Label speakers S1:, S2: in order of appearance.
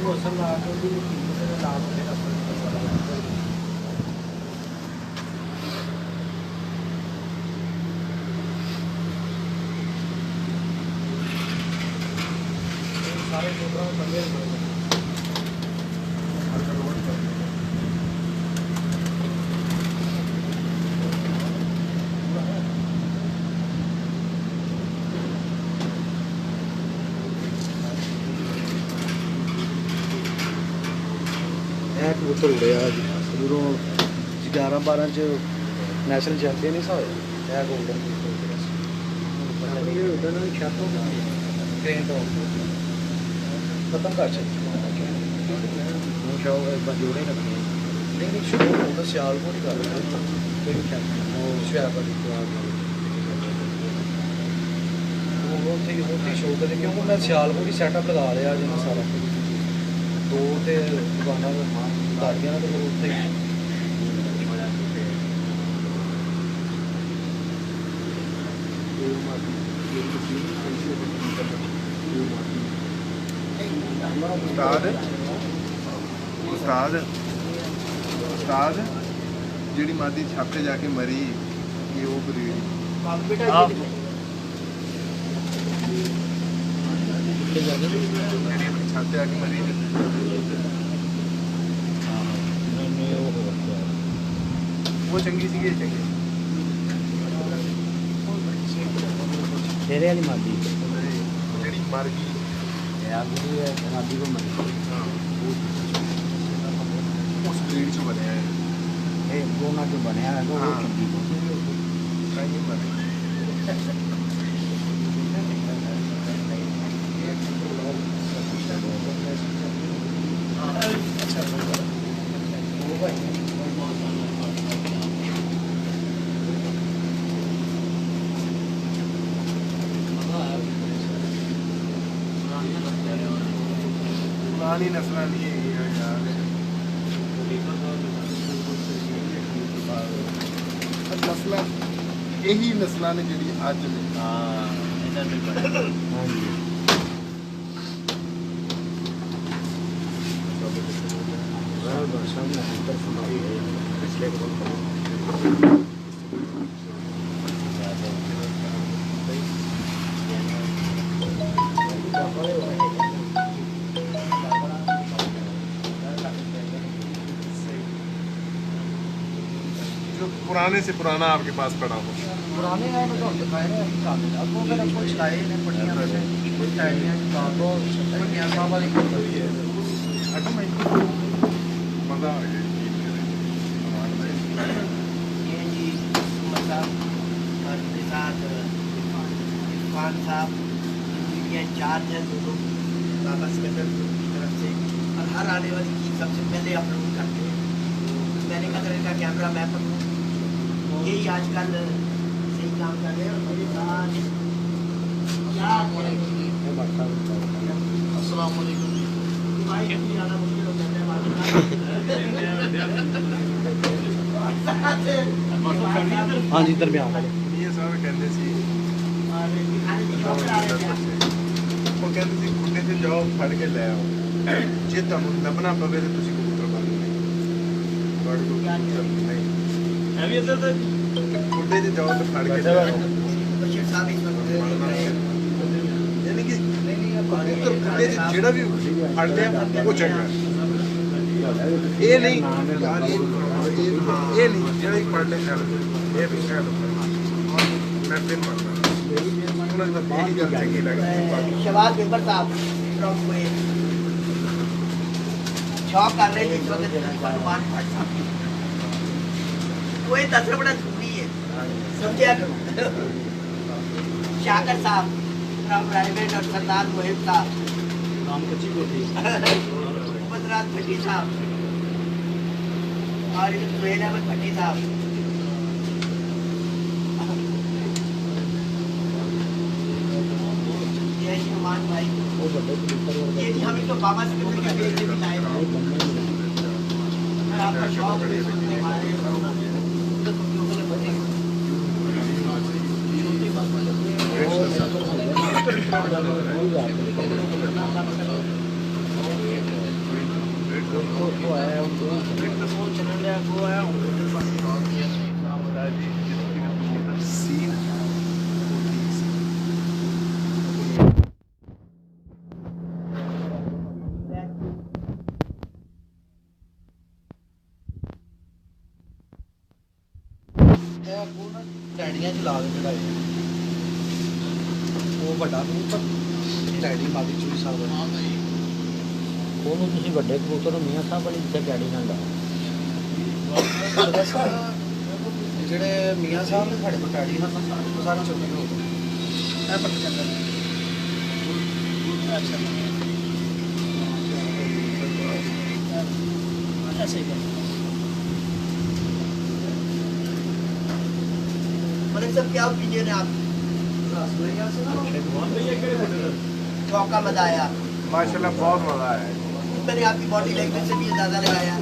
S1: मौसम ला के लाभ होगा सारे प्रोग्राम बंदे कबूतर उड़े आज दूरों 11-12 च नैशनल चैंपियन ही सा होया गोल्डन खत्म कर जोड़े लगने नहीं शुरू होता सियालकोट ही कर उत्थे शो करें क्योंकि मैं सियालकोट ही सैटअप लगा लिया जी सारा दो तो दुकाना गाड़ियाँ तो फिर उत्थे
S2: उस्ताद उस्ताद जी मादी छापे जाके मरी ये वो ब्रीड छापे जाके मरी वो चंगी सी ये चंगी
S1: शेरे वाली मादी
S2: जी मर गई
S1: मादी को मरी
S2: उस ब्रीड चो बनया है
S1: दोनों जो बनया है वो चंगी
S2: कहीं मर पुरानी नस्ल नहीं है यार नस्ल यही नस्ल ने जी अज ने जो पुराने से पुराना आपके पास पड़ा हो
S1: पुराने हैं तो दिखाए हैं अब वो फिर आपको चलाए ने पट्टियां में से कोई टाइमियां काबो पट्टियां साहब वाली
S2: हटो मैं मजा आ गया
S3: ये जी मतलब और के साथ इरफान साहब ये इंचार्ज है दोनों बाबा सिकंदर की तरफ से और हर आने वाली चीज़ सबसे पहले अपलोड करते हैं मैंने कहा इनका कैमरा मैं पकड़ूँ यही आजकल सही काम कर रहे हैं और मेरे साथ क्या अस्सलाम वालेकुम भाई ज़्यादा मुश्किल हो जाता है
S1: हाँ जी दरमियान
S2: ये सारा कहते सी वो कहते सी गुड्डे से जाओ फड़ के ले आओ जे तुहानू लभना पवे तो तुसी कबूतर बन नहीं है भी इधर तो गुड्डे से जाओ तो फड़ के ले आओ
S3: बशीर साहब इसमें
S2: यानी कि कबूतर गुड्डे से जेड़ा भी फड़ लिया वो चंगा ये नहीं यार ये नहीं जेड़ा ही फड़ ले ये भी कह लो मैं फिर मारना उन्होंने तो यही गल चंगी लगती
S3: शहबाज मेंबर साहब फ्रॉम कुवैत शौक कर रहे हैं इस वक्त अनुमान कोई दस बड़ा जरूरी है समझिया करो शाकर साहब फ्रॉम प्राइवेट और सरदार मोहिब साहब
S1: नाम कच्ची कोठी
S3: बदरात भट्टी साहब और सुहेल अहमद भट्टी साहब नुमान भाई ये जी हम इसको बाबा से बेचने भी लाए हैं आपका शौक हमारे
S1: ਉੱਥੋਂ ਆਇਆ
S3: ਉਹ ਚੱਲਣ ਲਿਆ ਕੋ ਆਇਆ ਹੁਣ ਉਧਰ ਪਾਸੇ ਆ ਗਿਆ
S2: ਸੀਨ
S1: ਇਹ ਅੱਗੋਂ ਨਾ ਟੈਡੀਆਂ ਚ ਲਾ ਕੇ ਚੜਾਏ ਉਹ ਵੱਡਾ ਕਬੂਤਰ ਟੈਡੀ ਮਾਦੀ ਚੂਈ ਸਾਹਿਬ
S4: ਉਹਨੂੰ ਤੁਸੀਂ ਵੱਡੇ ਕਬੂਤਰ ਨੂੰ ਮੀਆਂ ਸਾਹਿਬ ਵਾਲੀ ਜਿੱਥੇ ਕੈਡੀ ਨਾਲ ਲਾਓ।
S1: ਜਿਹੜੇ ਮੀਆਂ ਸਾਹਿਬ ਨੇ ਸਾਡੇ ਕੋਲ ਟੈਡੀ ਹਨ ਉਹ ਸਾਰੇ ਚੁੱਕੇ ਹੋ ਗਏ ਇਹ ਪੱਟ ਚੱਲਦਾ
S3: ऐसे ही मलिक साहब क्या ओपिनियन है आप का मजा आया
S2: माशाल्लाह बहुत मजा आया
S3: मैंने आपकी बॉडी लैंग्वेज से भी अंदाजा लगाया